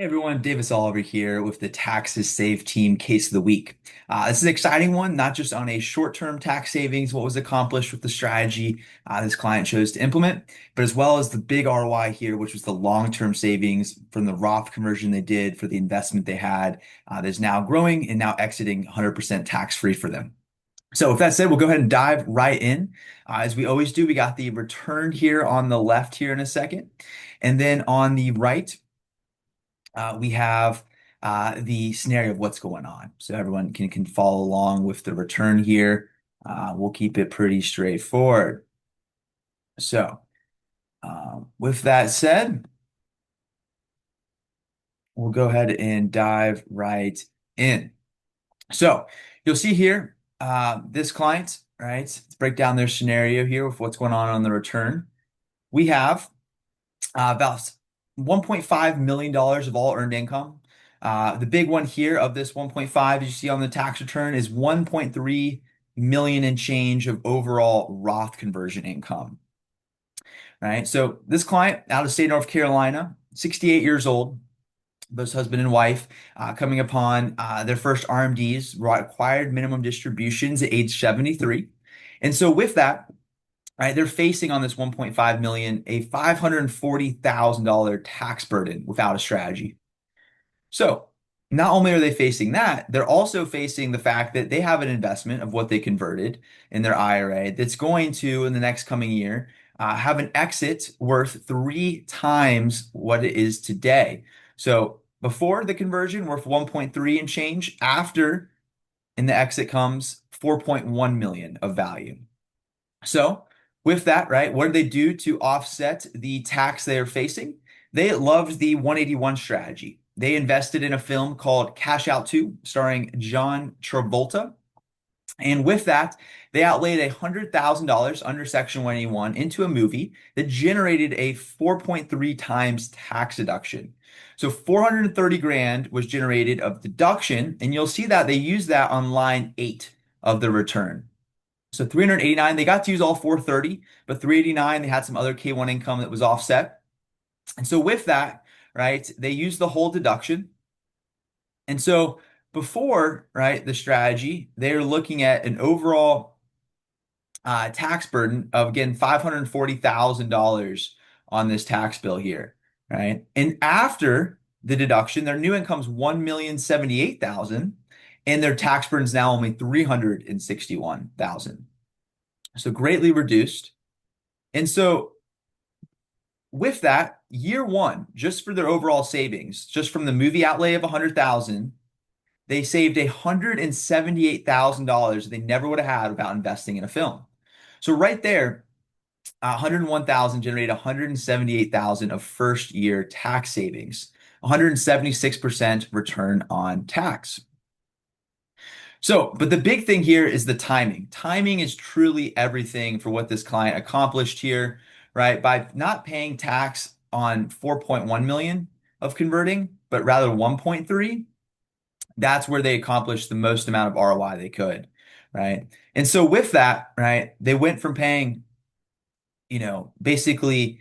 Hey everyone, Davis Oliver here with the Taxes Save Team Case of the Week. This is an exciting one, not just on a short-term tax savings, what was accomplished with the strategy this client chose to implement, but as well as the big ROI here, which was the long-term savings from the Roth conversion they did for the investment they had that is now growing and now exiting 100% tax-free for them. So with that said, we'll go ahead and dive right in. As we always do, we got the return here on the left here in a second. And then on the right, we have the scenario of what's going on. So everyone can follow along with the return here. We'll keep it pretty straightforward. So with that said, we'll go ahead and dive right in. So you'll see here, this client, right? Let's break down their scenario here with what's going on the return. We have about $1.5 million of all earned income. The big one here of this 1.5, as you see on the tax return, is 1.3 million and change of overall Roth conversion income. Right. So this client out of state of North Carolina, 68 years old, both husband and wife, coming upon their first RMDs, required minimum distributions at age 73. And so with that, right, they're facing on this 1.5 million a $540,000 tax burden without a strategy. So not only are they facing that, they're also facing the fact that they have an investment of what they converted in their IRA that's going to, in the next coming year, have an exit worth 3 times what it is today. So before the conversion, worth 1.3 and change. After, in the exit comes 4.1 million of value. So with that, right, what did they do to offset the tax they are facing? They loved the 181 strategy. They invested in a film called Cash Out 2, starring John Travolta. And with that, they outlaid $100,000 under Section 181 into a movie that generated a 4.3 times tax deduction. So 430 grand was generated of deduction, and you'll see that they use that on line 8 of the return. So 389, they got to use all 430, but 389, they had some other K1 income that was offset. And so with that, right, they used the whole deduction. And so before, right, the strategy, they're looking at an overall tax burden of, again, $540,000 on this tax bill here, right? And after the deduction, their new income's $1,078,000, and their tax burden's now only $361,000. So greatly reduced. And so with that, year one, just for their overall savings, just from the movie outlay of 100,000, they saved $178,000 they never would have had without investing in a film. So right there, 101,000 generated 178,000 of first year tax savings, 176% return on tax. So, but the big thing here is the timing. Timing is truly everything for what this client accomplished here, right? By not paying tax on 4.1 million of converting, but rather 1.3, that's where they accomplished the most amount of ROI they could, right? And so with that, right, they went from paying, basically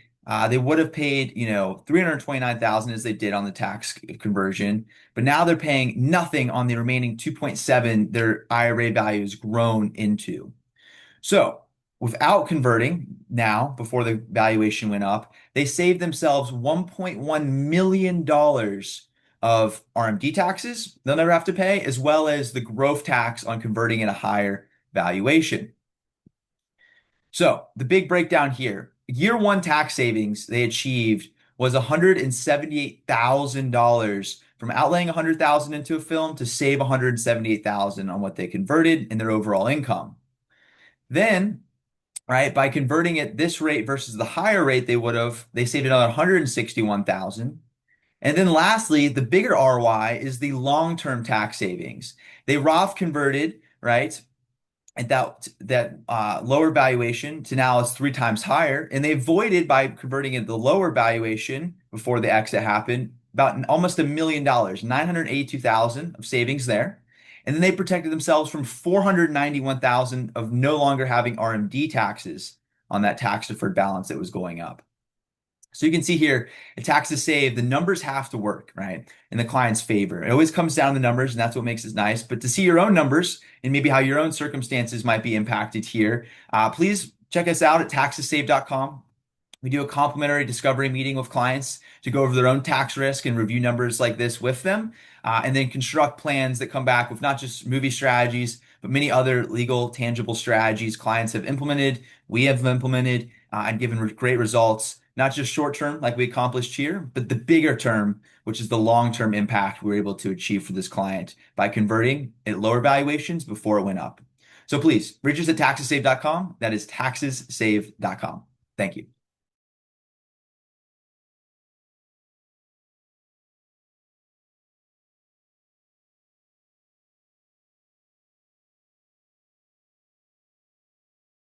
they would have paid, 329,000 as they did on the tax conversion, but now they're paying nothing on the remaining 2.7 their IRA value has grown into. So without converting now, before the valuation went up, they saved themselves $1.1 million of RMD taxes they'll never have to pay, as well as the growth tax on converting at a higher valuation. So the big breakdown here, year one tax savings they achieved was $178,000 from outlaying 100,000 into a film to save 178,000 on what they converted in their overall income. Then, right, by converting at this rate versus the higher rate they saved another 161,000. And then lastly, the bigger ROI is the long-term tax savings. They Roth converted, right, at that lower valuation to now it's 3 times higher, and they avoided by converting at the lower valuation before the exit happened about almost $1 million, 982,000 of savings there. And then they protected themselves from 491,000 of no longer having RMD taxes on that tax deferred balance that was going up. So you can see here, at taxes saved, the numbers have to work, right? In the client's favor. It always comes down to the numbers, and that's what makes it nice. But to see your own numbers and maybe how your own circumstances might be impacted here, please check us out at taxessaved.com. We do a complimentary discovery meeting with clients to go over their own tax risk and review numbers like this with them, and then construct plans that come back with not just movie strategies, but many other legal, tangible strategies clients have implemented, we have implemented, and given great results, not just short term like we accomplished here, but the bigger term, which is the long term impact we were able to achieve for this client by converting at lower valuations before it went up. So please reach us at taxessave.com. That is taxessave.com. Thank you.